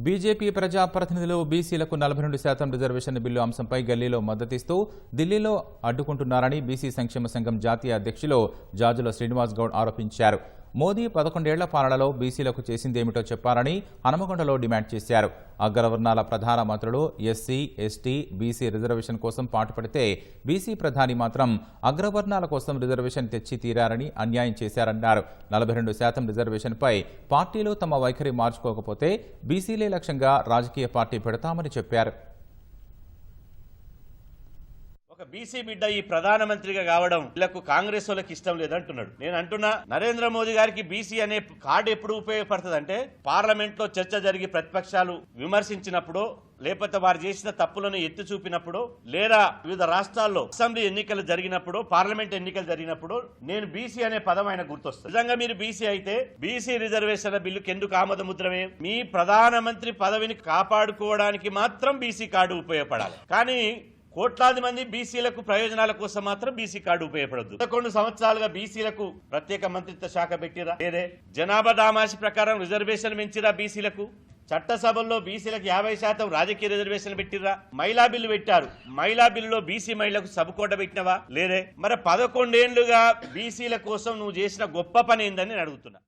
BJP ప్రజాప్రతినిధులు బీసీలకు 42% reservation bill అంశంపై గల్లీలో మద్దతిస్తూ ఢిల్లీలో అడ్డుకుంటున్నారని బీసీ సంక్షేమ సంఘం జాతీయ అధ్యక్షులు జాజుల శ్రీనివాస్ గౌడ్ ఆరోపించారు. మోదీ 11 ఏళ్ల పాలనలో బీసీలకు చేసిందేమిటో చెప్పారని హనుమకొండలో డిమాండ్ చేశారు. అగ్రవర్ణాల ప్రధాన మంత్రులు ఎస్సీ, ఎస్టీ, బీసీ రిజర్వేషన్ కోసం పాటుపడితే బీసీ ప్రధాని మాత్రం అగ్రవర్ణాల కోసం రిజర్వేషన్ తెచ్చి తీరారని అన్యాయం చేశారన్నారు. 42% రిజర్వేషన్పై పార్టీలు తమ వైఖరి మార్చుకోకపోతే బీసీలే లక్ష్యంగా రాజకీయ పార్టీ పెడతామని చెప్పారు. ఒక బీసీ బిడ్డ ఈ ప్రధానమంత్రిగా కావడం వీళ్లకు కాంగ్రెస్ వాళ్ళకి ఇష్టం లేదంటున్నాడు. నేను అంటున్నా, నరేంద్ర మోదీ గారికి బీసీ అనే కార్డు ఎప్పుడు ఉపయోగపడుతుంది అంటే పార్లమెంట్ లో చర్చ జరిగి ప్రతిపక్షాలు విమర్శించినప్పుడు, లేకపోతే వారు చేసిన తప్పులను ఎత్తి చూపినప్పుడు, లేదా వివిధ రాష్ట్రాల్లో అసెంబ్లీ ఎన్నికలు జరిగినప్పుడు, పార్లమెంట్ ఎన్నికలు జరిగినప్పుడు నేను బీసీ అనే పదం ఆయన గుర్తొస్తుంది. నిజంగా మీరు బీసీ అయితే బీసీ రిజర్వేషన్ల బిల్లుకి ఎందుకు ఆమోద ముద్రమే? మీ ప్రధానమంత్రి పదవిని కాపాడుకోవడానికి మాత్రం బీసీ కార్డు ఉపయోగపడాలి. కానీ కోట్లాది మంది బీసీలకు ప్రయోజనాల కోసం మాత్రం బీసీ కార్డు ఉపయోగపడదు. 11 సంవత్సరాలుగా బీసీలకు ప్రత్యేక మంత్రిత్వ శాఖ పెట్టిరా లేదే? జనాభా దామాషి ప్రకారం రిజర్వేషన్ పెంచిరా బీసీలకు? చట్టసభల్లో బీసీలకు 50% రాజకీయ రిజర్వేషన్ పెట్టిరా? మహిళా బిల్లు పెట్టారు. మహిళా బిల్లులో బీసీ మహిళలకు సబ్ కోట పెట్టినవా? లేదే? మరి 11 ఏళ్లుగా బీసీల కోసం నువ్వు చేసిన గొప్ప పని ఏందని నేను అడుగుతున్నా.